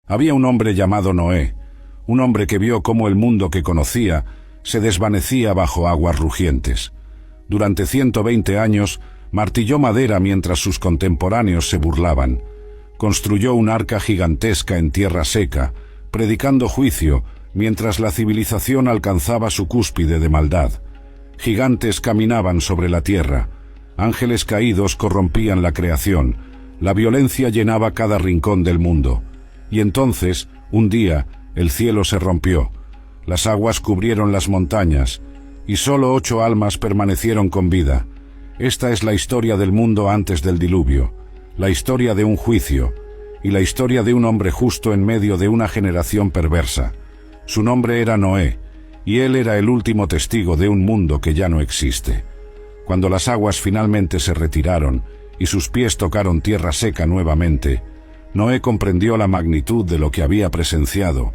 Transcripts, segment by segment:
Había un hombre llamado Noé, un hombre que vio cómo el mundo que conocía se desvanecía bajo aguas rugientes. Durante 120 años martilló madera mientras sus contemporáneos se burlaban. Construyó un arca gigantesca en tierra seca, predicando juicio, mientras la civilización alcanzaba su cúspide de maldad. Gigantes caminaban sobre la tierra, ángeles caídos corrompían la creación, la violencia llenaba cada rincón del mundo. Y entonces, un día, el cielo se rompió, las aguas cubrieron las montañas, y solo 8 almas permanecieron con vida. Esta es la historia del mundo antes del diluvio, la historia de un juicio, y la historia de un hombre justo en medio de una generación perversa. Su nombre era Noé, y él era el último testigo de un mundo que ya no existe. Cuando las aguas finalmente se retiraron y sus pies tocaron tierra seca nuevamente, Noé comprendió la magnitud de lo que había presenciado.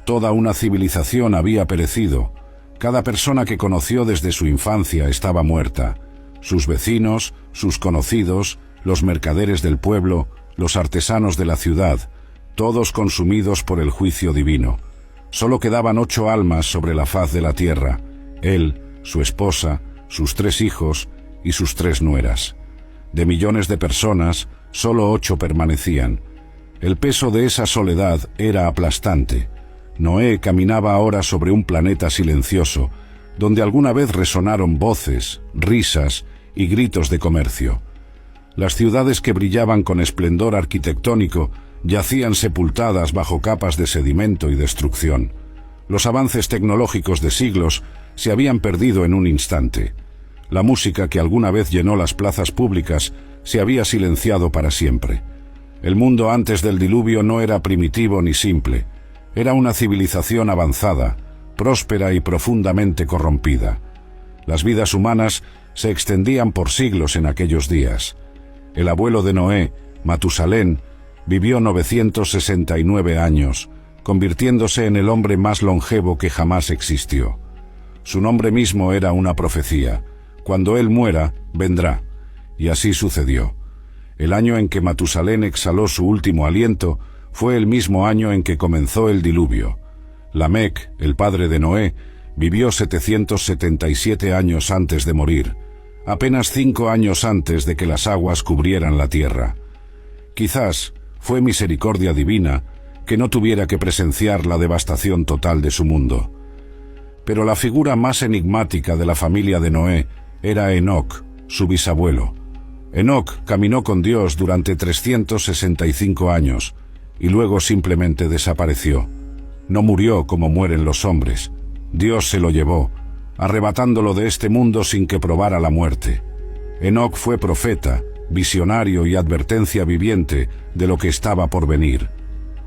Toda una civilización había perecido. Cada persona que conoció desde su infancia estaba muerta. Sus vecinos, sus conocidos, los mercaderes del pueblo, los artesanos de la ciudad, todos consumidos por el juicio divino. Solo quedaban 8 almas sobre la faz de la tierra: él, su esposa, sus 3 hijos y sus 3 nueras. De millones de personas, solo 8 permanecían. El peso de esa soledad era aplastante. Noé caminaba ahora sobre un planeta silencioso, donde alguna vez resonaron voces, risas y gritos de comercio. Las ciudades que brillaban con esplendor arquitectónico yacían sepultadas bajo capas de sedimento y destrucción. Los avances tecnológicos de siglos se habían perdido en un instante. La música que alguna vez llenó las plazas públicas se había silenciado para siempre. El mundo antes del diluvio no era primitivo ni simple. Era una civilización avanzada, próspera y profundamente corrompida. Las vidas humanas se extendían por siglos en aquellos días. El abuelo de Noé, Matusalén, vivió 969 años, convirtiéndose en el hombre más longevo que jamás existió. Su nombre mismo era una profecía: cuando él muera, vendrá. Y así sucedió. El año en que Matusalén exhaló su último aliento fue el mismo año en que comenzó el diluvio. Lamec, el padre de Noé, vivió 777 años antes de morir, apenas 5 años antes de que las aguas cubrieran la tierra. Quizás fue misericordia divina que no tuviera que presenciar la devastación total de su mundo. Pero la figura más enigmática de la familia de Noé era Enoc, su bisabuelo. Enoc caminó con Dios durante 365 años y luego simplemente desapareció. No murió como mueren los hombres. Dios se lo llevó, arrebatándolo de este mundo sin que probara la muerte. Enoc fue profeta, visionario y advertencia viviente de lo que estaba por venir.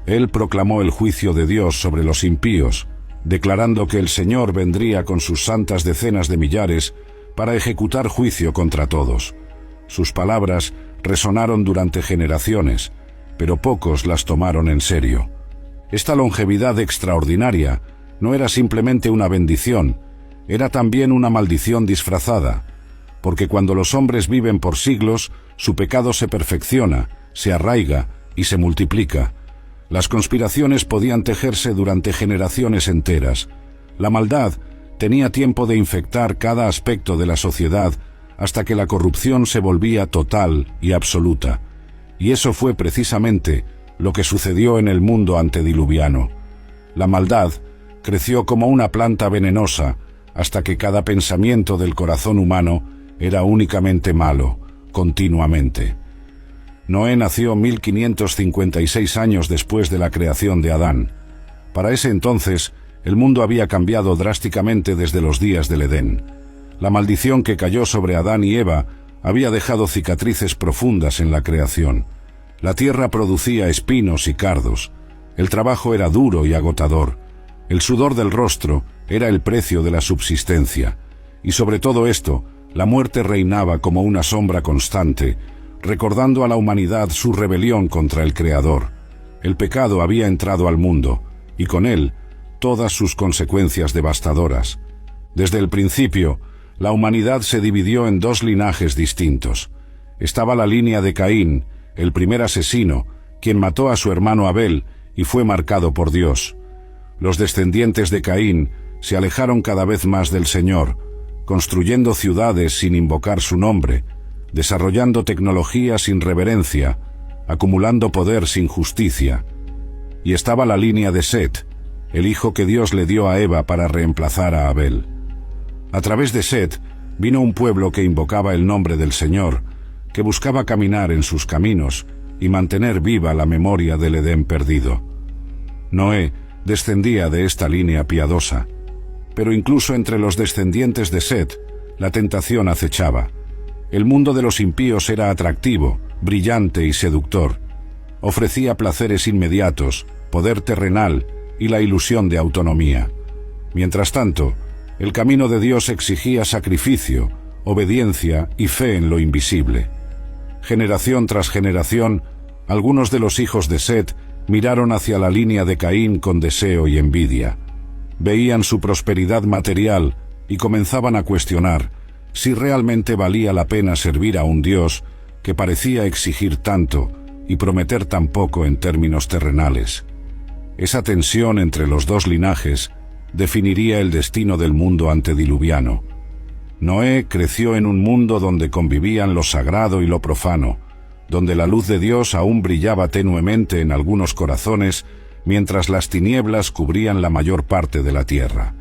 Él proclamó el juicio de Dios sobre los impíos, declarando que el Señor vendría con sus santas decenas de millares para ejecutar juicio contra todos. Sus palabras resonaron durante generaciones, pero pocos las tomaron en serio. Esta longevidad extraordinaria no era simplemente una bendición, era también una maldición disfrazada, porque cuando los hombres viven por siglos, su pecado se perfecciona, se arraiga y se multiplica. Las conspiraciones podían tejerse durante generaciones enteras. La maldad tenía tiempo de infectar cada aspecto de la sociedad hasta que la corrupción se volvía total y absoluta. Y eso fue precisamente lo que sucedió en el mundo antediluviano. La maldad creció como una planta venenosa hasta que cada pensamiento del corazón humano era únicamente malo, continuamente. Noé nació 1556 años después de la creación de Adán. Para ese entonces, el mundo había cambiado drásticamente desde los días del Edén. La maldición que cayó sobre Adán y Eva había dejado cicatrices profundas en la creación. La tierra producía espinos y cardos. El trabajo era duro y agotador. El sudor del rostro era el precio de la subsistencia. Y sobre todo esto, la muerte reinaba como una sombra constante, recordando a la humanidad su rebelión contra el Creador. El pecado había entrado al mundo, y con él, todas sus consecuencias devastadoras. Desde el principio, la humanidad se dividió en 2 linajes distintos. Estaba la línea de Caín, el primer asesino, quien mató a su hermano Abel y fue marcado por Dios. Los descendientes de Caín se alejaron cada vez más del Señor, construyendo ciudades sin invocar su nombre, desarrollando tecnología sin reverencia, acumulando poder sin justicia. Y estaba la línea de Set, el hijo que Dios le dio a Eva para reemplazar a Abel. A través de Set vino un pueblo que invocaba el nombre del Señor, que buscaba caminar en sus caminos y mantener viva la memoria del Edén perdido. Noé descendía de esta línea piadosa, pero incluso entre los descendientes de Set, la tentación acechaba. El mundo de los impíos era atractivo, brillante y seductor. Ofrecía placeres inmediatos, poder terrenal y la ilusión de autonomía. Mientras tanto, el camino de Dios exigía sacrificio, obediencia y fe en lo invisible. Generación tras generación, algunos de los hijos de Set miraron hacia la línea de Caín con deseo y envidia. Veían su prosperidad material y comenzaban a cuestionar si realmente valía la pena servir a un Dios que parecía exigir tanto y prometer tan poco en términos terrenales. Esa tensión entre los dos linajes definiría el destino del mundo antediluviano. Noé creció en un mundo donde convivían lo sagrado y lo profano, donde la luz de Dios aún brillaba tenuemente en algunos corazones, mientras las tinieblas cubrían la mayor parte de la tierra.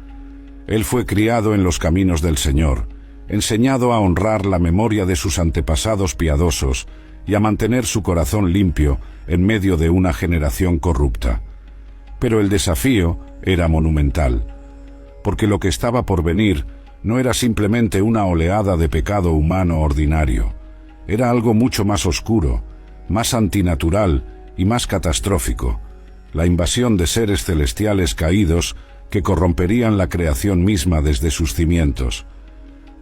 Él fue criado en los caminos del Señor, enseñado a honrar la memoria de sus antepasados piadosos y a mantener su corazón limpio en medio de una generación corrupta. Pero el desafío era monumental, porque lo que estaba por venir no era simplemente una oleada de pecado humano ordinario. Era algo mucho más oscuro, más antinatural y más catastrófico: la invasión de seres celestiales caídos que corromperían la creación misma desde sus cimientos.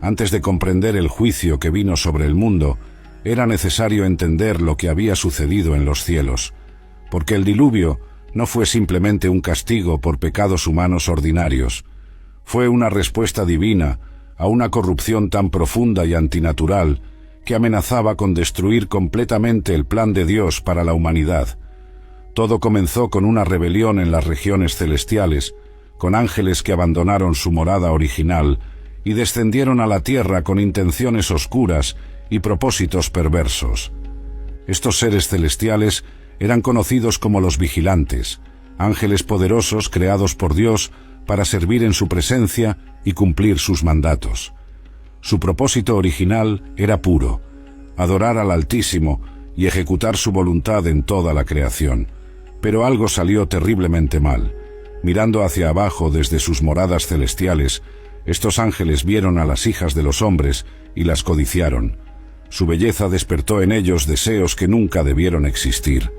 Antes de comprender el juicio que vino sobre el mundo, era necesario entender lo que había sucedido en los cielos, porque el diluvio no fue simplemente un castigo por pecados humanos ordinarios. Fue una respuesta divina a una corrupción tan profunda y antinatural que amenazaba con destruir completamente el plan de Dios para la humanidad. Todo comenzó con una rebelión en las regiones celestiales, con ángeles que abandonaron su morada original y descendieron a la tierra con intenciones oscuras y propósitos perversos. Estos seres celestiales eran conocidos como los vigilantes, ángeles poderosos creados por Dios para servir en su presencia y cumplir sus mandatos. Su propósito original era puro: adorar al Altísimo y ejecutar su voluntad en toda la creación. Pero algo salió terriblemente mal. Mirando hacia abajo desde sus moradas celestiales, estos ángeles vieron a las hijas de los hombres y las codiciaron. Su belleza despertó en ellos deseos que nunca debieron existir.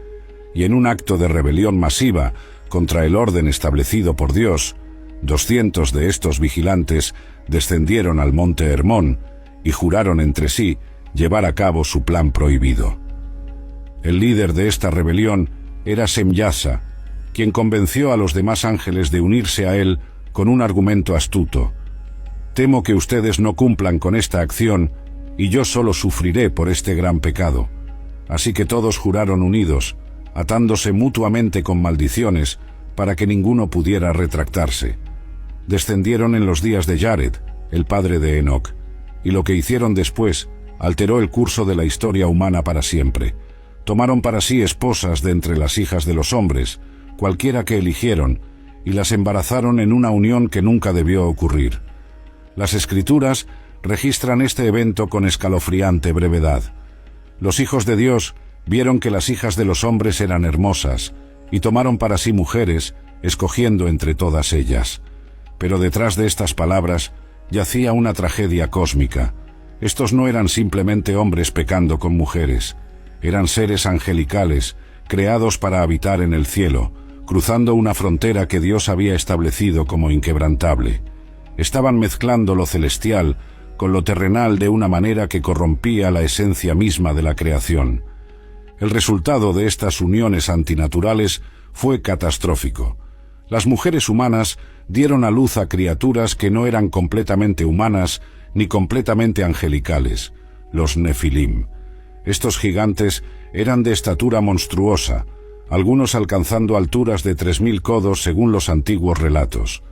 Y en un acto de rebelión masiva contra el orden establecido por Dios, 200 de estos vigilantes descendieron al monte Hermón y juraron entre sí llevar a cabo su plan prohibido. El líder de esta rebelión era Semyasa, quien convenció a los demás ángeles de unirse a él con un argumento astuto: «Temo que ustedes no cumplan con esta acción y yo solo sufriré por este gran pecado». Así que todos juraron unidos, atándose mutuamente con maldiciones para que ninguno pudiera retractarse. Descendieron en los días de Jared, el padre de Enoc, y lo que hicieron después alteró el curso de la historia humana para siempre. Tomaron para sí esposas de entre las hijas de los hombres, cualquiera que eligieron, y las embarazaron en una unión que nunca debió ocurrir. Las Escrituras registran este evento con escalofriante brevedad. Los hijos de Dios vieron que las hijas de los hombres eran hermosas, y tomaron para sí mujeres, escogiendo entre todas ellas. Pero detrás de estas palabras yacía una tragedia cósmica. Estos no eran simplemente hombres pecando con mujeres. Eran seres angelicales, creados para habitar en el cielo, cruzando una frontera que Dios había establecido como inquebrantable. Estaban mezclando lo celestial con lo terrenal de una manera que corrompía la esencia misma de la creación. El resultado de estas uniones antinaturales fue catastrófico. Las mujeres humanas dieron a luz a criaturas que no eran completamente humanas ni completamente angelicales, los Nefilim. Estos gigantes eran de estatura monstruosa, algunos alcanzando alturas de 3000 codos según los antiguos relatos.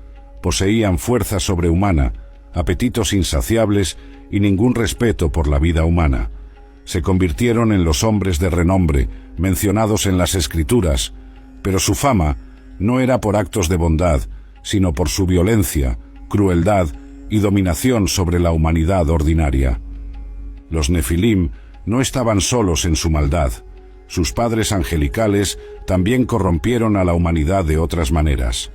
Poseían fuerza sobrehumana, apetitos insaciables y ningún respeto por la vida humana. Se convirtieron en los hombres de renombre, mencionados en las Escrituras, pero su fama no era por actos de bondad, sino por su violencia, crueldad y dominación sobre la humanidad ordinaria. Los Nefilim no estaban solos en su maldad. Sus padres angelicales también corrompieron a la humanidad de otras maneras.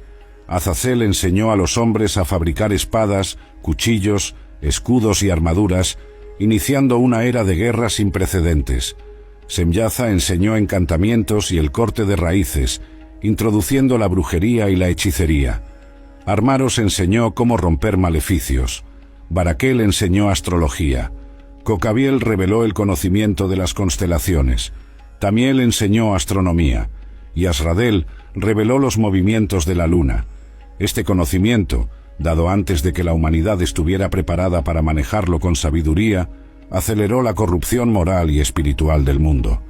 Azazel enseñó a los hombres a fabricar espadas, cuchillos, escudos y armaduras, iniciando una era de guerra sin precedentes. Semyaza enseñó encantamientos y el corte de raíces, introduciendo la brujería y la hechicería. Armaros enseñó cómo romper maleficios. Baraquel enseñó astrología. Cocabiel reveló el conocimiento de las constelaciones. Tamiel enseñó astronomía. Y Asradel reveló los movimientos de la luna. Este conocimiento, dado antes de que la humanidad estuviera preparada para manejarlo con sabiduría, aceleró la corrupción moral y espiritual del mundo.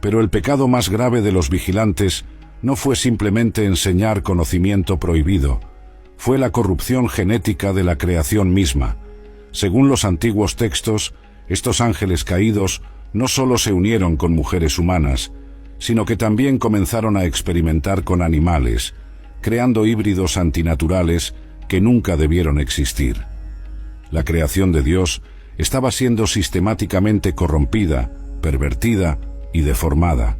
Pero el pecado más grave de los vigilantes no fue simplemente enseñar conocimiento prohibido, fue la corrupción genética de la creación misma. Según los antiguos textos, estos ángeles caídos no solo se unieron con mujeres humanas, sino que también comenzaron a experimentar con animales, creando híbridos antinaturales que nunca debieron existir. La creación de Dios estaba siendo sistemáticamente corrompida, pervertida y deformada.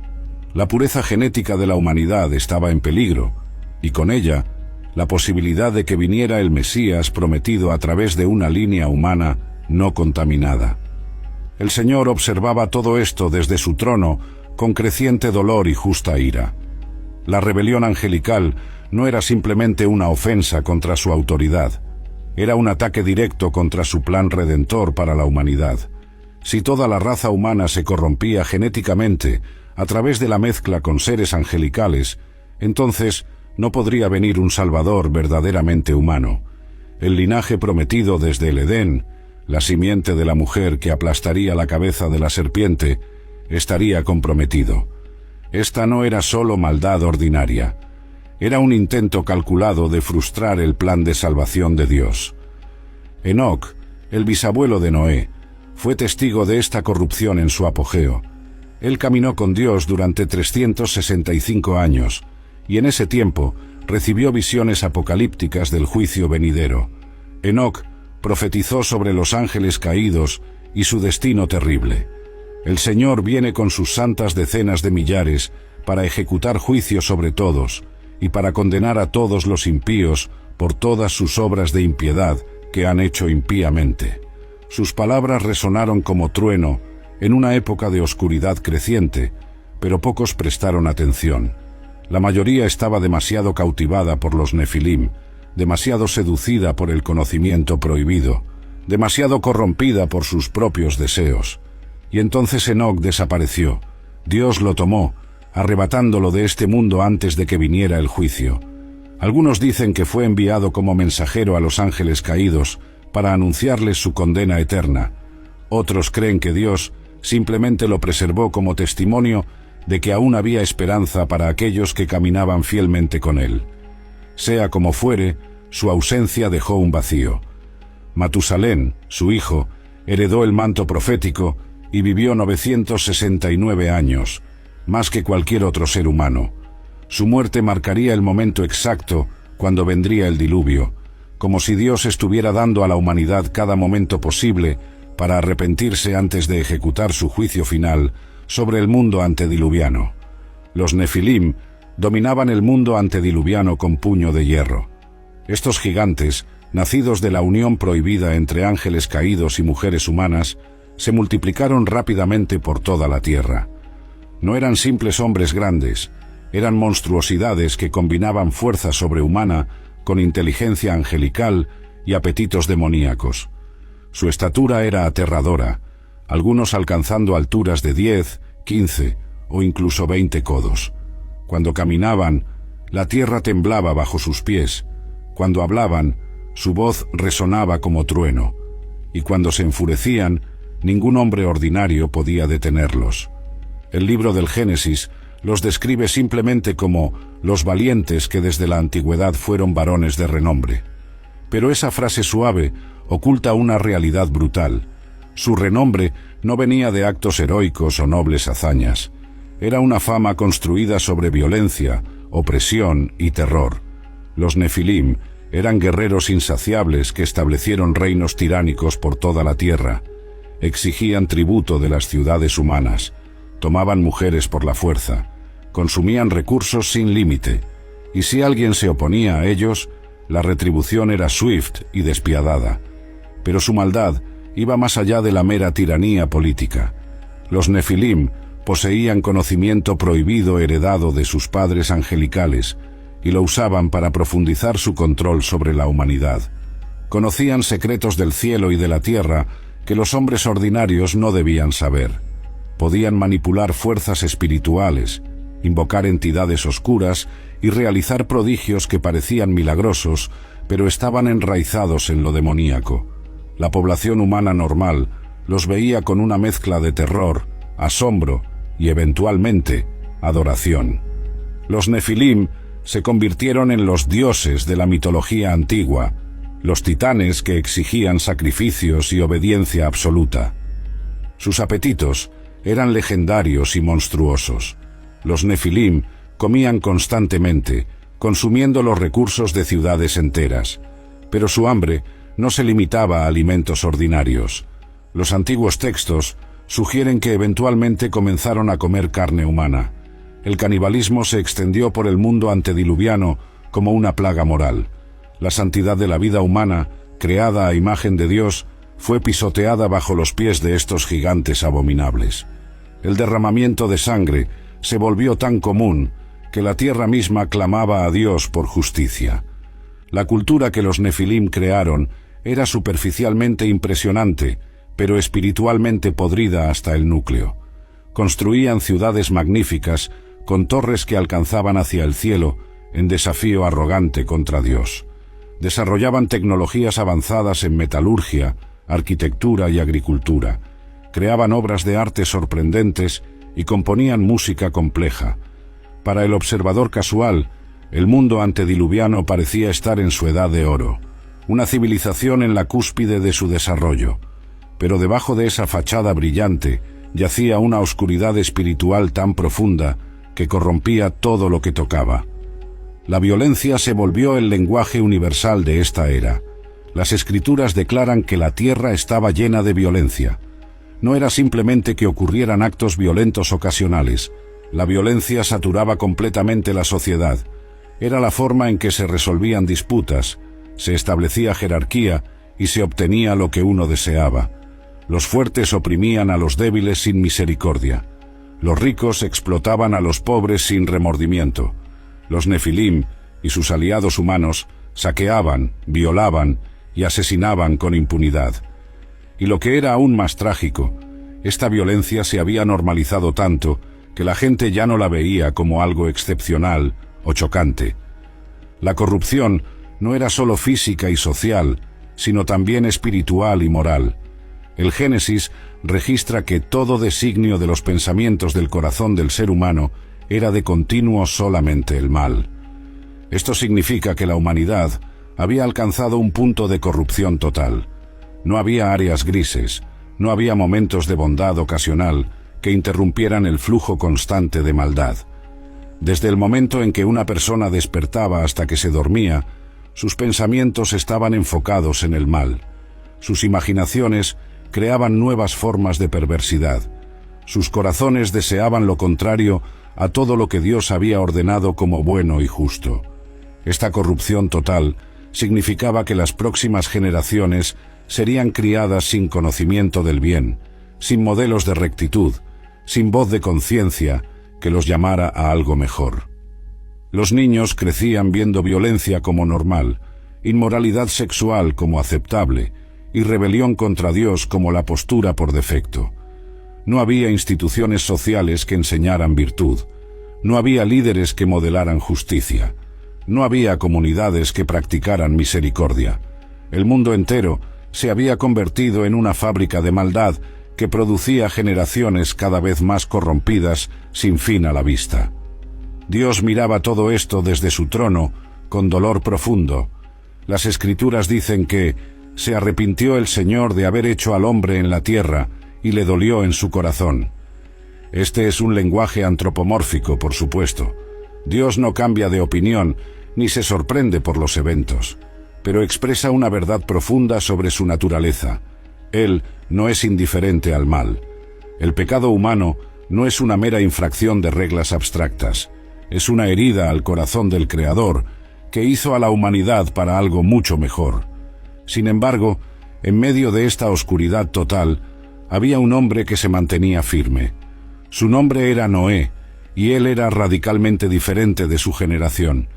La pureza genética de la humanidad estaba en peligro, y con ella, la posibilidad de que viniera el Mesías prometido a través de una línea humana no contaminada. El Señor observaba todo esto desde su trono con creciente dolor y justa ira. La rebelión angelical no era simplemente una ofensa contra su autoridad, era un ataque directo contra su plan redentor para la humanidad. Si toda la raza humana se corrompía genéticamente a través de la mezcla con seres angelicales, entonces no podría venir un Salvador verdaderamente humano. El linaje prometido desde el Edén, la simiente de la mujer que aplastaría la cabeza de la serpiente, estaría comprometido. Esta no era solo maldad ordinaria, era un intento calculado de frustrar el plan de salvación de Dios. Enoc, el bisabuelo de Noé, fue testigo de esta corrupción en su apogeo. Él caminó con Dios durante 365 años, y en ese tiempo recibió visiones apocalípticas del juicio venidero. Enoc profetizó sobre los ángeles caídos y su destino terrible. El Señor viene con sus santas decenas de millares para ejecutar juicio sobre todos y para condenar a todos los impíos por todas sus obras de impiedad que han hecho impíamente. Sus palabras resonaron como trueno en una época de oscuridad creciente, pero pocos prestaron atención. La mayoría estaba demasiado cautivada por los Nefilim, demasiado seducida por el conocimiento prohibido, demasiado corrompida por sus propios deseos. Y entonces Enoc desapareció. Dios lo tomó, arrebatándolo de este mundo antes de que viniera el juicio. Algunos dicen que fue enviado como mensajero a los ángeles caídos para anunciarles su condena eterna. Otros creen que Dios simplemente lo preservó como testimonio de que aún había esperanza para aquellos que caminaban fielmente con él. Sea como fuere, su ausencia dejó un vacío. Matusalén, su hijo, heredó el manto profético y vivió 969 años, más que cualquier otro ser humano. Su muerte marcaría el momento exacto cuando vendría el diluvio, como si Dios estuviera dando a la humanidad cada momento posible para arrepentirse antes de ejecutar su juicio final sobre el mundo antediluviano. Los Nefilim dominaban el mundo antediluviano con puño de hierro. Estos gigantes, nacidos de la unión prohibida entre ángeles caídos y mujeres humanas, se multiplicaron rápidamente por toda la tierra. No eran simples hombres grandes, eran monstruosidades que combinaban fuerza sobrehumana con inteligencia angelical y apetitos demoníacos. Su estatura era aterradora, algunos alcanzando alturas de 10, 15 o incluso 20 codos. Cuando caminaban, la tierra temblaba bajo sus pies. Cuando hablaban, su voz resonaba como trueno. Y cuando se enfurecían, ningún hombre ordinario podía detenerlos. El libro del Génesis los describe simplemente como los valientes que desde la antigüedad fueron varones de renombre. Pero esa frase suave oculta una realidad brutal. Su renombre no venía de actos heroicos o nobles hazañas. Era una fama construida sobre violencia, opresión y terror. Los Nefilim eran guerreros insaciables que establecieron reinos tiránicos por toda la tierra. Exigían tributo de las ciudades humanas, tomaban mujeres por la fuerza, consumían recursos sin límite, y si alguien se oponía a ellos, la retribución era swift y despiadada. Pero su maldad iba más allá de la mera tiranía política. Los Nefilim poseían conocimiento prohibido heredado de sus padres angelicales y lo usaban para profundizar su control sobre la humanidad. Conocían secretos del cielo y de la tierra que los hombres ordinarios no debían saber. Podían manipular fuerzas espirituales, invocar entidades oscuras y realizar prodigios que parecían milagrosos, pero estaban enraizados en lo demoníaco. La población humana normal los veía con una mezcla de terror, asombro y, eventualmente, adoración. Los Nefilim se convirtieron en los dioses de la mitología antigua, los titanes que exigían sacrificios y obediencia absoluta. Sus apetitos eran legendarios y monstruosos. Los Nefilim comían constantemente, consumiendo los recursos de ciudades enteras. Pero su hambre no se limitaba a alimentos ordinarios. Los antiguos textos sugieren que eventualmente comenzaron a comer carne humana. El canibalismo se extendió por el mundo antediluviano como una plaga moral. La santidad de la vida humana, creada a imagen de Dios, fue pisoteada bajo los pies de estos gigantes abominables. El derramamiento de sangre se volvió tan común que la tierra misma clamaba a Dios por justicia. La cultura que los Nefilim crearon era superficialmente impresionante, pero espiritualmente podrida hasta el núcleo. Construían ciudades magníficas con torres que alcanzaban hacia el cielo en desafío arrogante contra Dios. Desarrollaban tecnologías avanzadas en metalurgia, arquitectura y agricultura. Creaban obras de arte sorprendentes y componían música compleja. Para el observador casual, el mundo antediluviano parecía estar en su edad de oro, una civilización en la cúspide de su desarrollo. Pero debajo de esa fachada brillante yacía una oscuridad espiritual tan profunda que corrompía todo lo que tocaba. La violencia se volvió el lenguaje universal de esta era. Las escrituras declaran que la tierra estaba llena de violencia. No era simplemente que ocurrieran actos violentos ocasionales. La violencia saturaba completamente la sociedad. Era la forma en que se resolvían disputas, se establecía jerarquía y se obtenía lo que uno deseaba. Los fuertes oprimían a los débiles sin misericordia. Los ricos explotaban a los pobres sin remordimiento. Los Nefilim y sus aliados humanos saqueaban, violaban y asesinaban con impunidad. Y lo que era aún más trágico, esta violencia se había normalizado tanto que la gente ya no la veía como algo excepcional o chocante. La corrupción no era solo física y social, sino también espiritual y moral. El Génesis registra que todo designio de los pensamientos del corazón del ser humano era de continuo solamente el mal. Esto significa que la humanidad había alcanzado un punto de corrupción total. No había áreas grises, no había momentos de bondad ocasional que interrumpieran el flujo constante de maldad. Desde el momento en que una persona despertaba hasta que se dormía, sus pensamientos estaban enfocados en el mal. Sus imaginaciones creaban nuevas formas de perversidad. Sus corazones deseaban lo contrario a todo lo que Dios había ordenado como bueno y justo. Esta corrupción total significaba que las próximas generaciones serían criadas sin conocimiento del bien, sin modelos de rectitud, sin voz de conciencia que los llamara a algo mejor. Los niños crecían viendo violencia como normal, inmoralidad sexual como aceptable y rebelión contra Dios como la postura por defecto. No había instituciones sociales que enseñaran virtud, no había líderes que modelaran justicia, no había comunidades que practicaran misericordia. El mundo entero se había convertido en una fábrica de maldad que producía generaciones cada vez más corrompidas sin fin a la vista. Dios miraba todo esto desde su trono, con dolor profundo. Las Escrituras dicen que se arrepintió el Señor de haber hecho al hombre en la tierra, y le dolió en su corazón. Este es un lenguaje antropomórfico, por supuesto. Dios no cambia de opinión, ni se sorprende por los eventos, pero expresa una verdad profunda sobre su naturaleza. Él no es indiferente al mal. El pecado humano no es una mera infracción de reglas abstractas. Es una herida al corazón del Creador, que hizo a la humanidad para algo mucho mejor. Sin embargo, en medio de esta oscuridad total, había un hombre que se mantenía firme. Su nombre era Noé, y él era radicalmente diferente de su generación.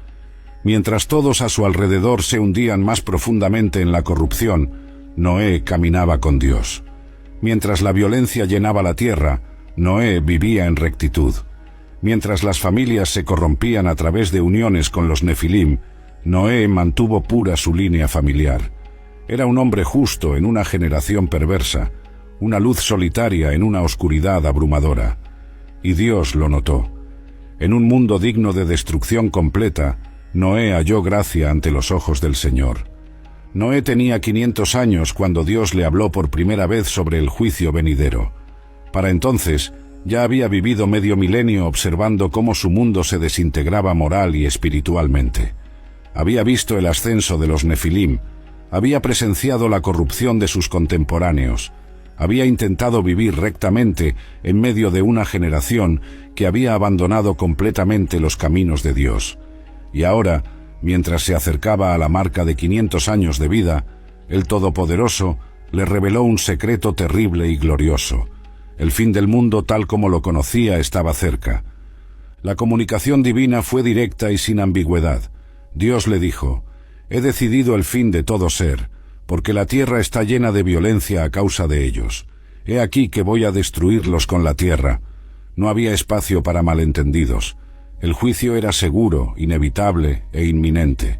Mientras todos a su alrededor se hundían más profundamente en la corrupción, Noé caminaba con Dios. Mientras la violencia llenaba la tierra, Noé vivía en rectitud. Mientras las familias se corrompían a través de uniones con los Nefilim, Noé mantuvo pura su línea familiar. Era un hombre justo en una generación perversa, una luz solitaria en una oscuridad abrumadora. Y Dios lo notó. En un mundo digno de destrucción completa, Noé halló gracia ante los ojos del Señor. Noé tenía 500 años cuando Dios le habló por primera vez sobre el juicio venidero. Para entonces, ya había vivido medio milenio observando cómo su mundo se desintegraba moral y espiritualmente. Había visto el ascenso de los Nefilim, había presenciado la corrupción de sus contemporáneos, había intentado vivir rectamente en medio de una generación que había abandonado completamente los caminos de Dios. Y ahora, mientras se acercaba a la marca de 500 años de vida, el Todopoderoso le reveló un secreto terrible y glorioso. El fin del mundo tal como lo conocía estaba cerca. La comunicación divina fue directa y sin ambigüedad. Dios le dijo: «He decidido el fin de todo ser, porque la tierra está llena de violencia a causa de ellos. He aquí que voy a destruirlos con la tierra». No había espacio para malentendidos. El juicio era seguro, inevitable e inminente.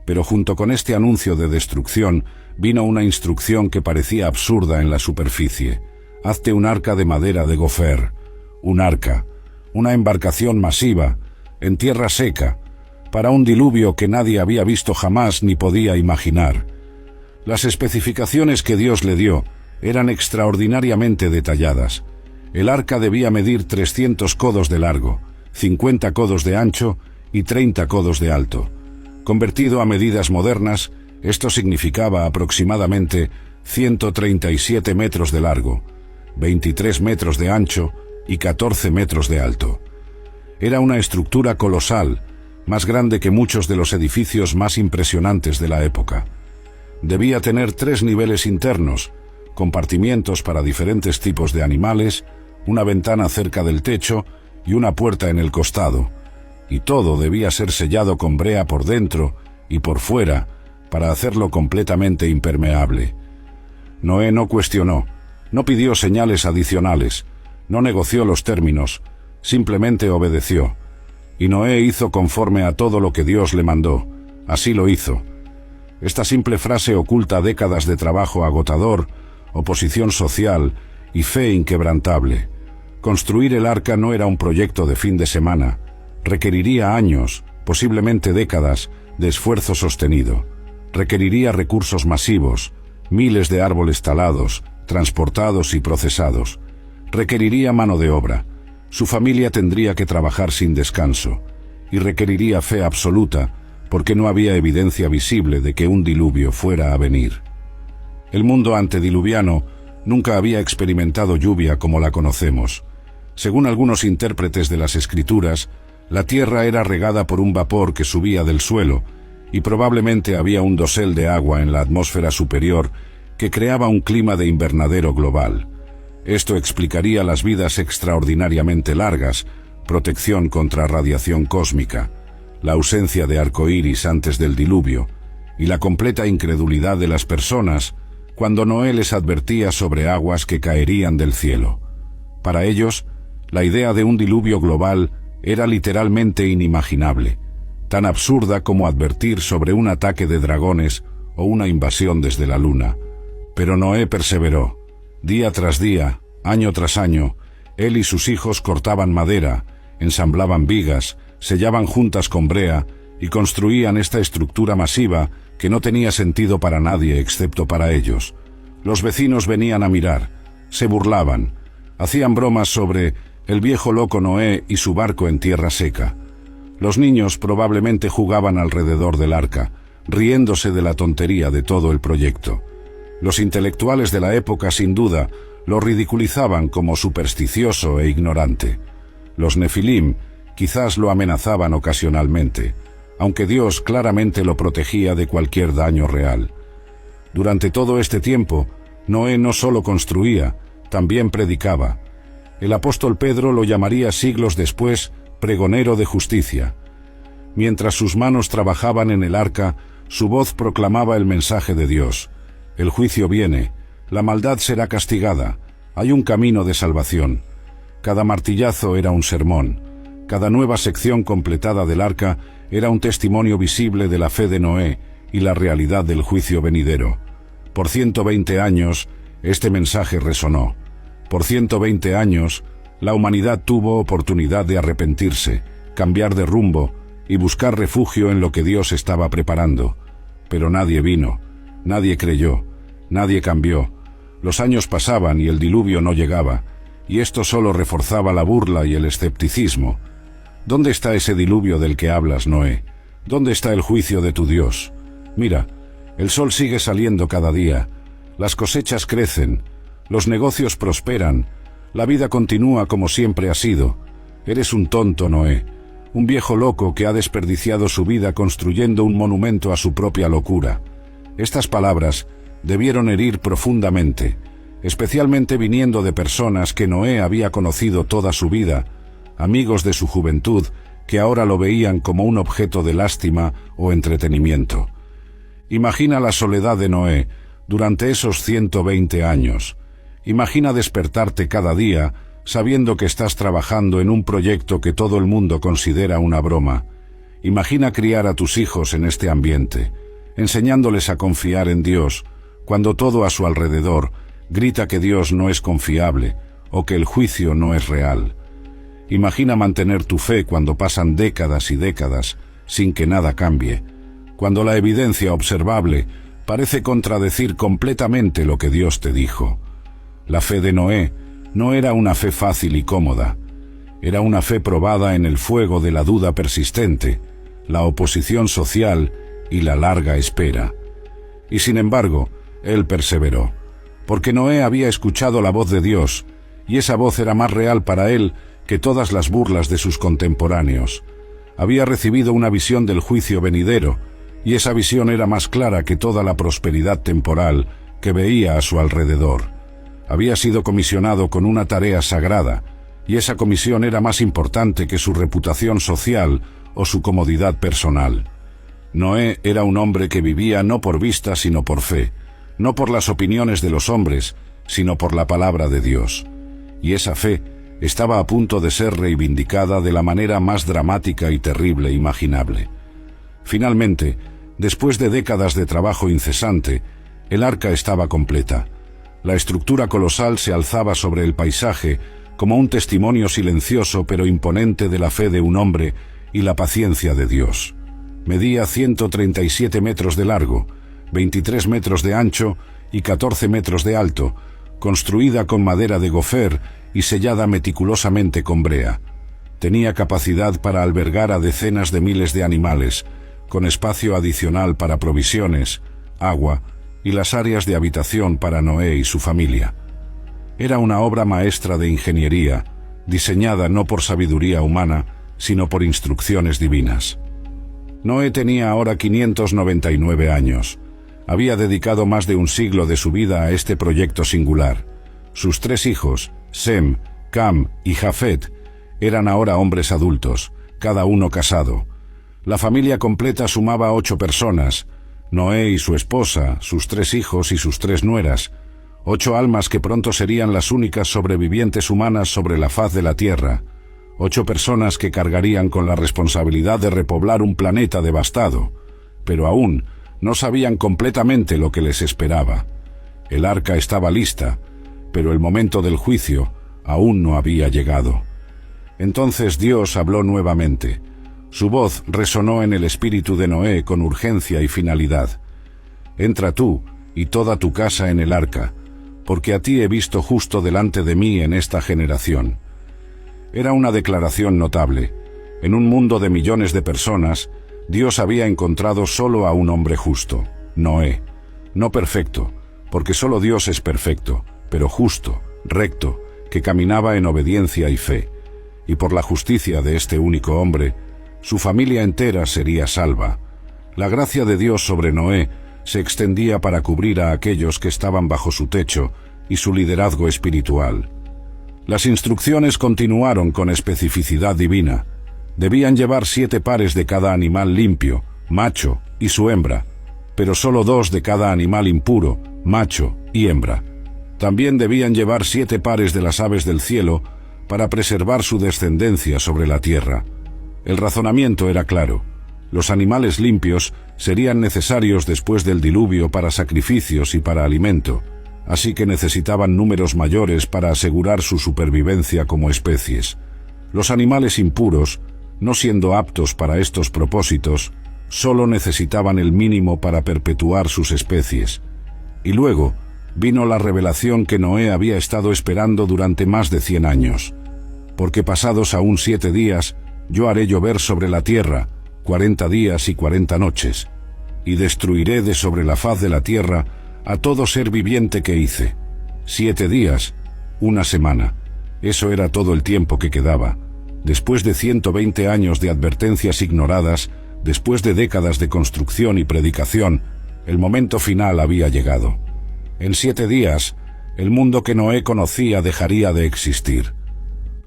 Pero junto con este anuncio de destrucción vino una instrucción que parecía absurda en la superficie. «Hazte un arca de madera de gofer». Un arca, una embarcación masiva, en tierra seca, para un diluvio que nadie había visto jamás ni podía imaginar. Las especificaciones que Dios le dio eran extraordinariamente detalladas. El arca debía medir 300 codos de largo, 50 codos de ancho y 30 codos de alto. Convertido a medidas modernas, esto significaba aproximadamente 137 metros de largo, 23 metros de ancho y 14 metros de alto. Era una estructura colosal, más grande que muchos de los edificios más impresionantes de la época. Debía tener 3 niveles internos, compartimientos para diferentes tipos de animales, una ventana cerca del techo y una puerta en el costado, y todo debía ser sellado con brea por dentro y por fuera para hacerlo completamente impermeable. Noé no cuestionó, no pidió señales adicionales, no negoció los términos, simplemente obedeció. Y Noé hizo conforme a todo lo que Dios le mandó. Así lo hizo. Esta simple frase oculta décadas de trabajo agotador, oposición social y fe inquebrantable. Construir el arca no era un proyecto de fin de semana. Requeriría años, posiblemente décadas, de esfuerzo sostenido. Requeriría recursos masivos, miles de árboles talados, transportados y procesados. Requeriría mano de obra. Su familia tendría que trabajar sin descanso. Y requeriría fe absoluta, porque no había evidencia visible de que un diluvio fuera a venir. El mundo antediluviano nunca había experimentado lluvia como la conocemos. Según algunos intérpretes de las Escrituras, la tierra era regada por un vapor que subía del suelo, y probablemente había un dosel de agua en la atmósfera superior que creaba un clima de invernadero global. Esto explicaría las vidas extraordinariamente largas, protección contra radiación cósmica, la ausencia de arcoíris antes del diluvio, y la completa incredulidad de las personas cuando Noé les advertía sobre aguas que caerían del cielo. Para ellos, la idea de un diluvio global era literalmente inimaginable, tan absurda como advertir sobre un ataque de dragones o una invasión desde la luna. Pero Noé perseveró. Día tras día, año tras año, él y sus hijos cortaban madera, ensamblaban vigas, sellaban juntas con brea y construían esta estructura masiva que no tenía sentido para nadie excepto para ellos. Los vecinos venían a mirar, se burlaban, hacían bromas sobre el viejo loco Noé y su barco en tierra seca. Los niños probablemente jugaban alrededor del arca, riéndose de la tontería de todo el proyecto. Los intelectuales de la época sin duda lo ridiculizaban como supersticioso e ignorante. Los nefilim quizás lo amenazaban ocasionalmente, aunque Dios claramente lo protegía de cualquier daño real. Durante todo este tiempo, Noé no solo construía, también predicaba. El apóstol Pedro lo llamaría siglos después pregonero de justicia. Mientras sus manos trabajaban en el arca, su voz proclamaba el mensaje de Dios. El juicio viene, la maldad será castigada, hay un camino de salvación. Cada martillazo era un sermón, cada nueva sección completada del arca era un testimonio visible de la fe de Noé y la realidad del juicio venidero. Por 120 años, este mensaje resonó. Por 120 años, la humanidad tuvo oportunidad de arrepentirse, cambiar de rumbo y buscar refugio en lo que Dios estaba preparando. Pero nadie vino, nadie creyó, nadie cambió. Los años pasaban y el diluvio no llegaba, y esto solo reforzaba la burla y el escepticismo. ¿Dónde está ese diluvio del que hablas, Noé? ¿Dónde está el juicio de tu Dios? Mira, el sol sigue saliendo cada día, las cosechas crecen, los negocios prosperan, la vida continúa como siempre ha sido. Eres un tonto, Noé, un viejo loco que ha desperdiciado su vida construyendo un monumento a su propia locura. Estas palabras debieron herir profundamente, especialmente viniendo de personas que Noé había conocido toda su vida, amigos de su juventud que ahora lo veían como un objeto de lástima o entretenimiento. Imagina la soledad de Noé durante esos 120 años. Imagina despertarte cada día sabiendo que estás trabajando en un proyecto que todo el mundo considera una broma. Imagina criar a tus hijos en este ambiente, enseñándoles a confiar en Dios, cuando todo a su alrededor grita que Dios no es confiable o que el juicio no es real. Imagina mantener tu fe cuando pasan décadas y décadas sin que nada cambie, cuando la evidencia observable parece contradecir completamente lo que Dios te dijo. La fe de Noé no era una fe fácil y cómoda, era una fe probada en el fuego de la duda persistente, la oposición social y la larga espera. Y sin embargo, él perseveró, porque Noé había escuchado la voz de Dios, y esa voz era más real para él que todas las burlas de sus contemporáneos. Había recibido una visión del juicio venidero, y esa visión era más clara que toda la prosperidad temporal que veía a su alrededor. Había sido comisionado con una tarea sagrada, y esa comisión era más importante que su reputación social o su comodidad personal. Noé era un hombre que vivía no por vista sino por fe, no por las opiniones de los hombres, sino por la palabra de Dios. Y esa fe estaba a punto de ser reivindicada de la manera más dramática y terrible imaginable. Finalmente, después de décadas de trabajo incesante, el arca estaba completa. La estructura colosal se alzaba sobre el paisaje como un testimonio silencioso pero imponente de la fe de un hombre y la paciencia de Dios. Medía 137 metros de largo, 23 metros de ancho y 14 metros de alto, construida con madera de gofer y sellada meticulosamente con brea. Tenía capacidad para albergar a decenas de miles de animales, con espacio adicional para provisiones, agua y las áreas de habitación para Noé y su familia. Era una obra maestra de ingeniería, diseñada no por sabiduría humana, sino por instrucciones divinas. Noé tenía ahora 599 años. Había dedicado más de un siglo de su vida a este proyecto singular. Sus 3 hijos, Sem, Cam y Jafet, eran ahora hombres adultos, cada uno casado. La familia completa sumaba 8 personas, Noé y su esposa, sus 3 hijos y sus 3 nueras, 8 almas que pronto serían las únicas sobrevivientes humanas sobre la faz de la Tierra, 8 personas que cargarían con la responsabilidad de repoblar un planeta devastado, pero aún no sabían completamente lo que les esperaba. El arca estaba lista, pero el momento del juicio aún no había llegado. Entonces Dios habló nuevamente. Su voz resonó en el espíritu de Noé con urgencia y finalidad. «Entra tú y toda tu casa en el arca, porque a ti he visto justo delante de mí en esta generación». Era una declaración notable. En un mundo de millones de personas, Dios había encontrado solo a un hombre justo, Noé. No perfecto, porque solo Dios es perfecto, pero justo, recto, que caminaba en obediencia y fe. Y por la justicia de este único hombre, su familia entera sería salva. La gracia de Dios sobre Noé se extendía para cubrir a aquellos que estaban bajo su techo y su liderazgo espiritual. Las instrucciones continuaron con especificidad divina. Debían llevar 7 pares de cada animal limpio, macho y su hembra, pero solo 2 de cada animal impuro, macho y hembra. También debían llevar 7 pares de las aves del cielo para preservar su descendencia sobre la tierra. El razonamiento era claro. Los animales limpios serían necesarios después del diluvio para sacrificios y para alimento, así que necesitaban números mayores para asegurar su supervivencia como especies. Los animales impuros, no siendo aptos para estos propósitos, solo necesitaban el mínimo para perpetuar sus especies. Y luego vino la revelación que Noé había estado esperando durante más de 100 años. Porque pasados aún 7 días, yo haré llover sobre la tierra 40 días y 40 noches, y destruiré de sobre la faz de la tierra a todo ser viviente que hice. 7 días, 1 semana. Eso era todo el tiempo que quedaba. Después de 120 años de advertencias ignoradas, después de décadas de construcción y predicación, el momento final había llegado. En 7 días, el mundo que Noé conocía dejaría de existir.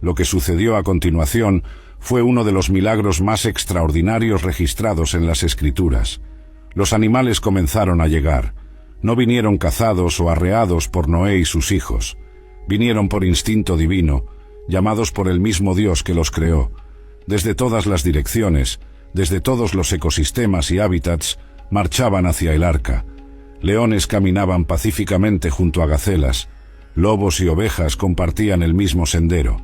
Lo que sucedió a continuación fue uno de los milagros más extraordinarios registrados en las Escrituras. Los animales comenzaron a llegar. No vinieron cazados o arreados por Noé y sus hijos. Vinieron por instinto divino, llamados por el mismo Dios que los creó. Desde todas las direcciones, desde todos los ecosistemas y hábitats, marchaban hacia el arca. Leones caminaban pacíficamente junto a gacelas. Lobos y ovejas compartían el mismo sendero.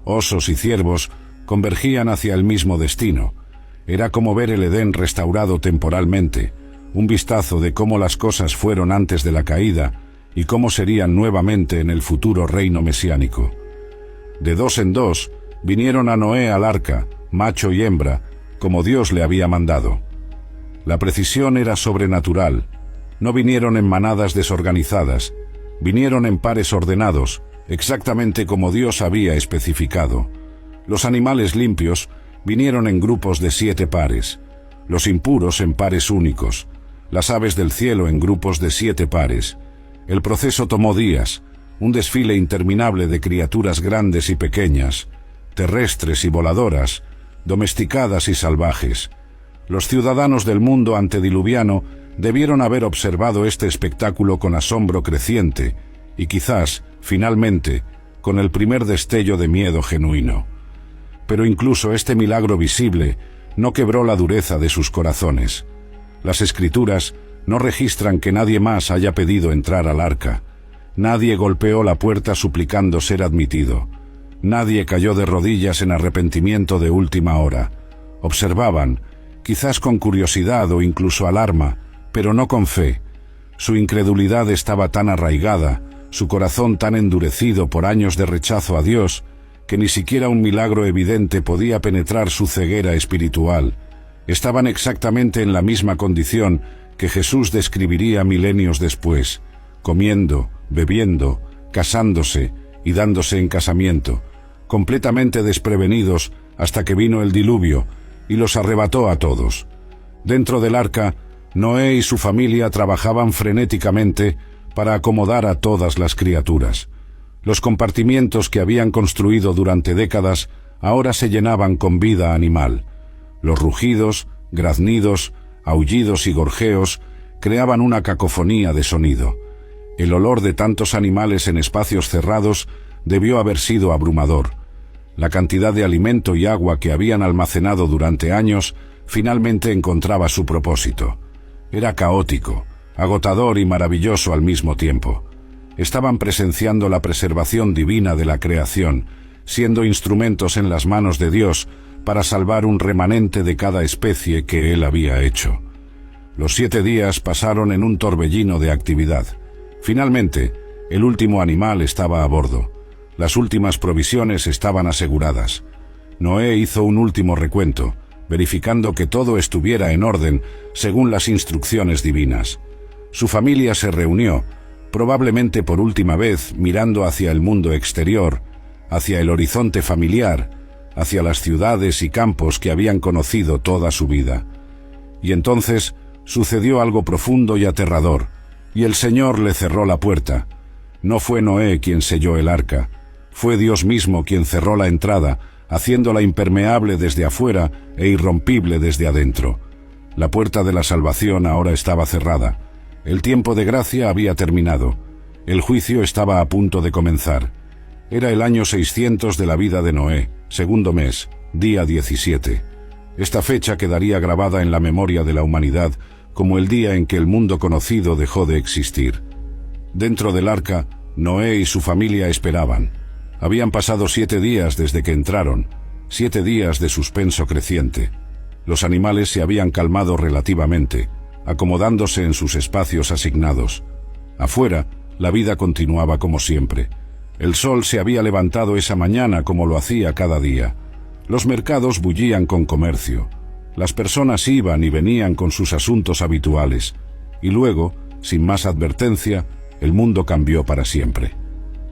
Osos y ciervos convergían hacia el mismo destino. Era como ver el Edén restaurado temporalmente, un vistazo de cómo las cosas fueron antes de la caída y cómo serían nuevamente en el futuro reino mesiánico. De 2 en 2 vinieron a Noé al arca, macho y hembra, como Dios le había mandado. La precisión era sobrenatural. No vinieron en manadas desorganizadas, vinieron en pares ordenados, exactamente como Dios había especificado. Los animales limpios vinieron en grupos de 7 pares, los impuros en pares únicos, las aves del cielo en grupos de 7 pares. El proceso tomó días, un desfile interminable de criaturas grandes y pequeñas, terrestres y voladoras, domesticadas y salvajes. Los ciudadanos del mundo antediluviano debieron haber observado este espectáculo con asombro creciente y quizás, finalmente, con el primer destello de miedo genuino. Pero incluso este milagro visible no quebró la dureza de sus corazones. Las Escrituras no registran que nadie más haya pedido entrar al arca. Nadie golpeó la puerta suplicando ser admitido. Nadie cayó de rodillas en arrepentimiento de última hora. Observaban, quizás con curiosidad o incluso alarma, pero no con fe. Su incredulidad estaba tan arraigada, su corazón tan endurecido por años de rechazo a Dios, que ni siquiera un milagro evidente podía penetrar su ceguera espiritual. Estaban exactamente en la misma condición que Jesús describiría milenios después, comiendo, bebiendo, casándose y dándose en casamiento, completamente desprevenidos hasta que vino el diluvio y los arrebató a todos. Dentro del arca, Noé y su familia trabajaban frenéticamente para acomodar a todas las criaturas. Los compartimientos que habían construido durante décadas ahora se llenaban con vida animal. Los rugidos, graznidos, aullidos y gorjeos creaban una cacofonía de sonido. El olor de tantos animales en espacios cerrados debió haber sido abrumador. La cantidad de alimento y agua que habían almacenado durante años finalmente encontraba su propósito. Era caótico, agotador y maravilloso al mismo tiempo. Estaban presenciando la preservación divina de la creación, siendo instrumentos en las manos de Dios para salvar un remanente de cada especie que él había hecho. Los 7 días pasaron en un torbellino de actividad. Finalmente, el último animal estaba a bordo. Las últimas provisiones estaban aseguradas. Noé hizo un último recuento, verificando que todo estuviera en orden según las instrucciones divinas. Su familia se reunió, probablemente por última vez, mirando hacia el mundo exterior, hacia el horizonte familiar, hacia las ciudades y campos que habían conocido toda su vida. Y entonces sucedió algo profundo y aterrador, y el Señor le cerró la puerta. No fue Noé quien selló el arca, fue Dios mismo quien cerró la entrada, haciéndola impermeable desde afuera e irrompible desde adentro. La puerta de la salvación ahora estaba cerrada. El tiempo de gracia había terminado. El juicio estaba a punto de comenzar. Era el año 600 de la vida de Noé, segundo mes, día 17. Esta fecha quedaría grabada en la memoria de la humanidad como el día en que el mundo conocido dejó de existir. Dentro del arca, Noé y su familia esperaban. Habían pasado 7 días desde que entraron, 7 días de suspenso creciente. Los animales se habían calmado relativamente, acomodándose en sus espacios asignados. Afuera, la vida continuaba como siempre. El sol se había levantado esa mañana como lo hacía cada día. Los mercados bullían con comercio. Las personas iban y venían con sus asuntos habituales. Y luego, sin más advertencia, el mundo cambió para siempre.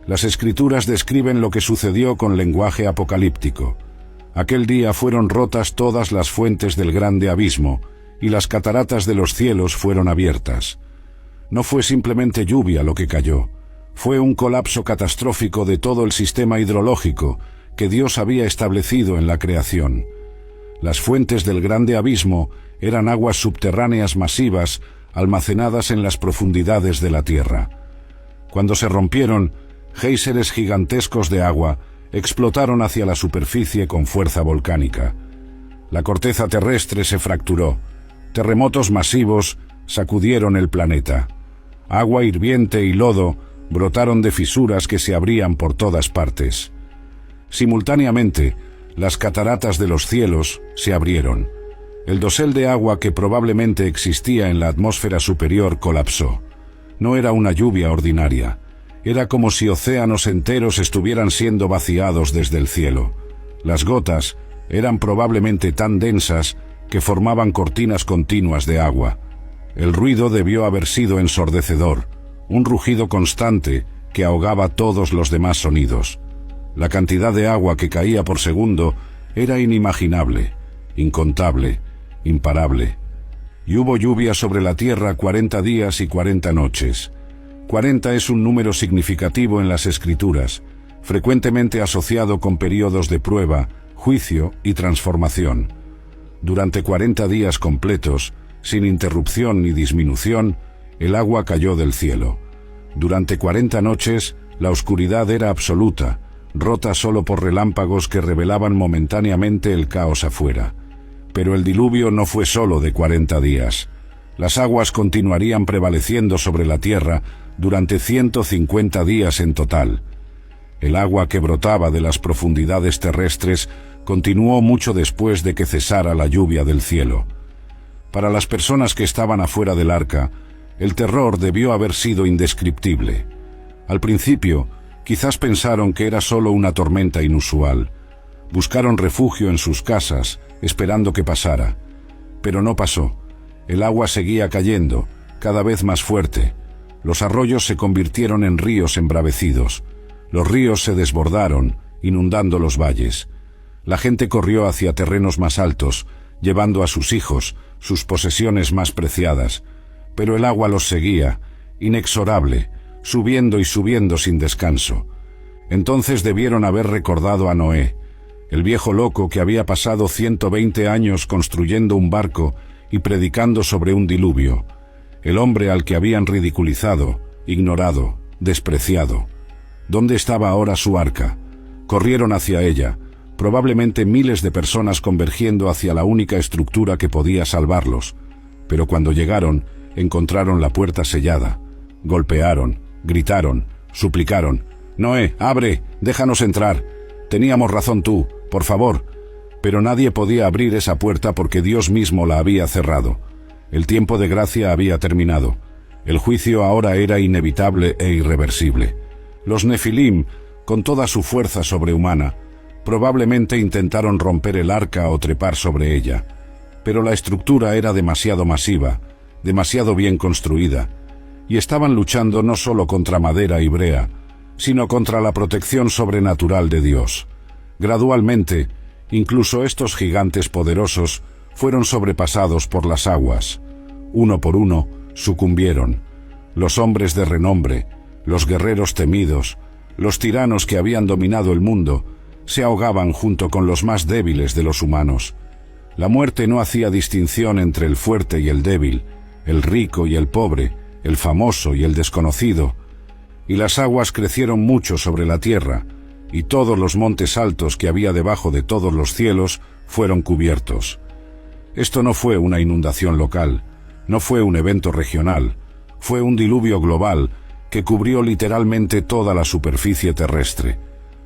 Las Escrituras describen lo que sucedió con lenguaje apocalíptico. Aquel día fueron rotas todas las fuentes del grande abismo, y las cataratas de los cielos fueron abiertas. No fue simplemente lluvia lo que cayó, fue un colapso catastrófico de todo el sistema hidrológico que Dios había establecido en la creación. Las fuentes del grande abismo eran aguas subterráneas masivas almacenadas en las profundidades de la tierra. Cuando se rompieron, géiseres gigantescos de agua explotaron hacia la superficie con fuerza volcánica. La corteza terrestre se fracturó. Terremotos masivos sacudieron el planeta. Agua hirviente y lodo brotaron de fisuras que se abrían por todas partes. Simultáneamente, las cataratas de los cielos se abrieron. El dosel de agua que probablemente existía en la atmósfera superior colapsó. No era una lluvia ordinaria. Era como si océanos enteros estuvieran siendo vaciados desde el cielo. Las gotas eran probablemente tan densas que formaban cortinas continuas de agua. El ruido debió haber sido ensordecedor, un rugido constante que ahogaba todos los demás sonidos. La cantidad de agua que caía por segundo era inimaginable, incontable, imparable. Y hubo lluvia sobre la tierra 40 días y 40 noches. 40 es un número significativo en las Escrituras, frecuentemente asociado con periodos de prueba, juicio y transformación. Durante 40 días completos, sin interrupción ni disminución, el agua cayó del cielo. Durante 40 noches, la oscuridad era absoluta, rota solo por relámpagos que revelaban momentáneamente el caos afuera. Pero el diluvio no fue solo de 40 días. Las aguas continuarían prevaleciendo sobre la tierra durante 150 días en total. El agua que brotaba de las profundidades terrestres continuó mucho después de que cesara la lluvia del cielo. Para las personas que estaban afuera del arca, el terror debió haber sido indescriptible. Al principio, quizás pensaron que era solo una tormenta inusual. Buscaron refugio en sus casas, esperando que pasara. Pero no pasó. El agua seguía cayendo, cada vez más fuerte. Los arroyos se convirtieron en ríos embravecidos. Los ríos se desbordaron, inundando los valles. La gente corrió hacia terrenos más altos, llevando a sus hijos, sus posesiones más preciadas. Pero el agua los seguía, inexorable, subiendo y subiendo sin descanso. Entonces debieron haber recordado a Noé, el viejo loco que había pasado 120 años construyendo un barco y predicando sobre un diluvio, el hombre al que habían ridiculizado, ignorado, despreciado. ¿Dónde estaba ahora su arca? Corrieron hacia ella, probablemente miles de personas convergiendo hacia la única estructura que podía salvarlos, pero cuando llegaron, encontraron la puerta sellada. Golpearon, gritaron, suplicaron: «Noé, abre, déjanos entrar. Teníamos razón tú, por favor». pero nadie podía abrir esa puerta porque Dios mismo la había cerrado. El tiempo de gracia había terminado. El juicio ahora era inevitable e irreversible. Los Nefilim, con toda su fuerza sobrehumana, probablemente intentaron romper el arca o trepar sobre ella, pero la estructura era demasiado masiva, demasiado bien construida, y estaban luchando no solo contra madera y brea, sino contra la protección sobrenatural de Dios. Gradualmente, incluso estos gigantes poderosos fueron sobrepasados por las aguas. Uno por uno, sucumbieron. Los hombres de renombre, los guerreros temidos, los tiranos que habían dominado el mundo, se ahogaban junto con los más débiles de los humanos. La muerte no hacía distinción entre el fuerte y el débil, el rico y el pobre, el famoso y el desconocido. Y las aguas crecieron mucho sobre la tierra, y todos los montes altos que había debajo de todos los cielos fueron cubiertos. Esto no fue una inundación local, no fue un evento regional, fue un diluvio global que cubrió literalmente toda la superficie terrestre.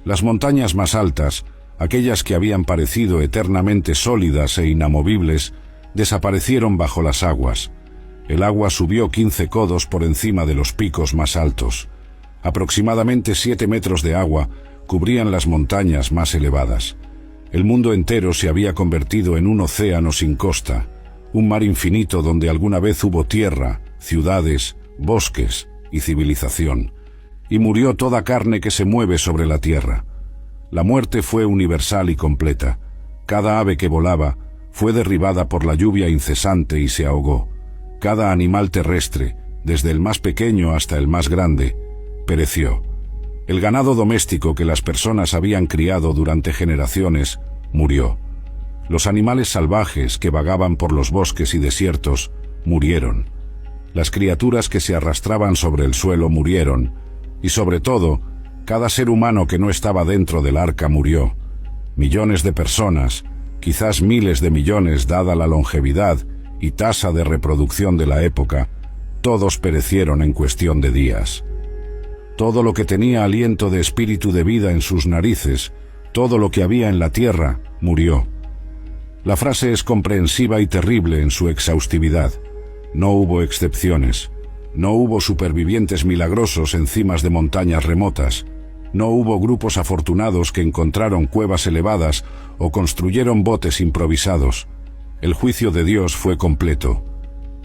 Las montañas más altas, aquellas que habían parecido eternamente sólidas e inamovibles, desaparecieron bajo las aguas. El agua subió 15 codos por encima de los picos más altos. Aproximadamente 7 metros de agua cubrían las montañas más elevadas. El mundo entero se había convertido en un océano sin costa, un mar infinito donde alguna vez hubo tierra, ciudades, bosques y civilización, y murió toda carne que se mueve sobre la tierra. La muerte fue universal y completa. Cada ave que volaba fue derribada por la lluvia incesante y se ahogó. Cada animal terrestre, desde el más pequeño hasta el más grande, pereció. El ganado doméstico que las personas habían criado durante generaciones murió. Los animales salvajes que vagaban por los bosques y desiertos murieron. Las criaturas que se arrastraban sobre el suelo murieron, y sobre todo, cada ser humano que no estaba dentro del arca murió. Millones de personas, quizás miles de millones dada la longevidad y tasa de reproducción de la época, todos perecieron en cuestión de días. Todo lo que tenía aliento de espíritu de vida en sus narices, todo lo que había en la tierra, murió. La frase es comprensiva y terrible en su exhaustividad. No hubo excepciones. No hubo supervivientes milagrosos en cimas de montañas remotas. No hubo grupos afortunados que encontraron cuevas elevadas o construyeron botes improvisados. El juicio de Dios fue completo.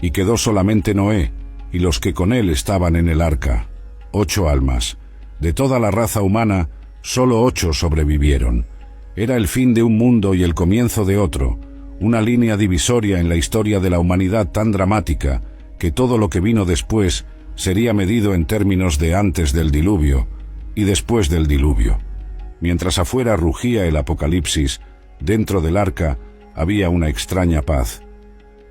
Y quedó solamente Noé y los que con él estaban en el arca. 8 almas. De toda la raza humana, solo 8 sobrevivieron. Era el fin de un mundo y el comienzo de otro, una línea divisoria en la historia de la humanidad tan dramática que todo lo que vino después sería medido en términos de antes del diluvio y después del diluvio. Mientras afuera rugía el apocalipsis, dentro del arca había una extraña paz.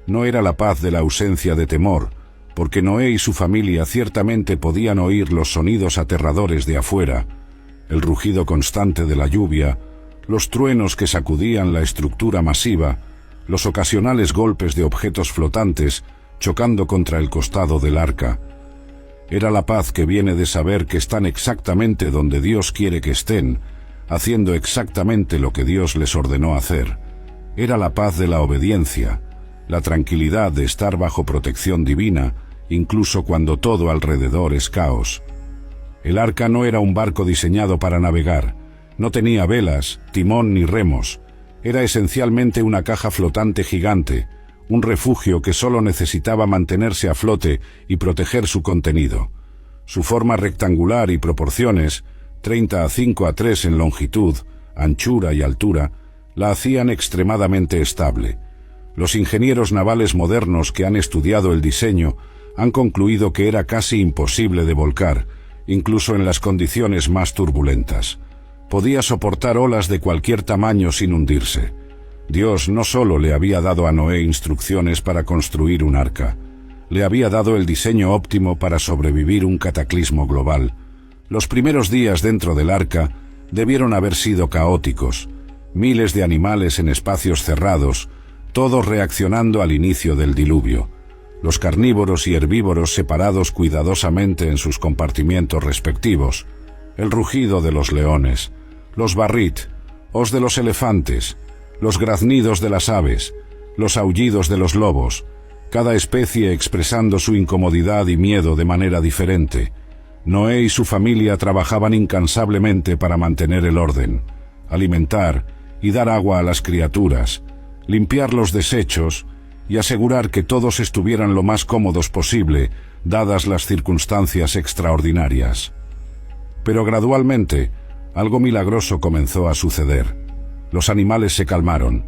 No era la paz de la ausencia de temor, porque Noé y su familia ciertamente podían oír los sonidos aterradores de afuera, el rugido constante de la lluvia, los truenos que sacudían la estructura masiva, los ocasionales golpes de objetos flotantes chocando contra el costado del arca. Era la paz que viene de saber que están exactamente donde Dios quiere que estén, haciendo exactamente lo que Dios les ordenó hacer. Era la paz de la obediencia, la tranquilidad de estar bajo protección divina, incluso cuando todo alrededor es caos. El arca no era un barco diseñado para navegar, no tenía velas, timón ni remos. Era esencialmente una caja flotante gigante, un refugio que solo necesitaba mantenerse a flote y proteger su contenido. Su forma rectangular y proporciones, 30:5:3 en longitud, anchura y altura, la hacían extremadamente estable. Los ingenieros navales modernos que han estudiado el diseño han concluido que era casi imposible de volcar, incluso en las condiciones más turbulentas. Podía soportar olas de cualquier tamaño sin hundirse. Dios no solo le había dado a Noé instrucciones para construir un arca, le había dado el diseño óptimo para sobrevivir un cataclismo global. Los primeros días dentro del arca debieron haber sido caóticos, miles de animales en espacios cerrados, todos reaccionando al inicio del diluvio. Los carnívoros y herbívoros separados cuidadosamente en sus compartimientos respectivos, el rugido de los leones, los barrit, os de los elefantes, los graznidos de las aves, los aullidos de los lobos, cada especie expresando su incomodidad y miedo de manera diferente. Noé y su familia trabajaban incansablemente para mantener el orden, alimentar y dar agua a las criaturas, limpiar los desechos y asegurar que todos estuvieran lo más cómodos posible, dadas las circunstancias extraordinarias. Pero gradualmente, algo milagroso comenzó a suceder. Los animales se calmaron,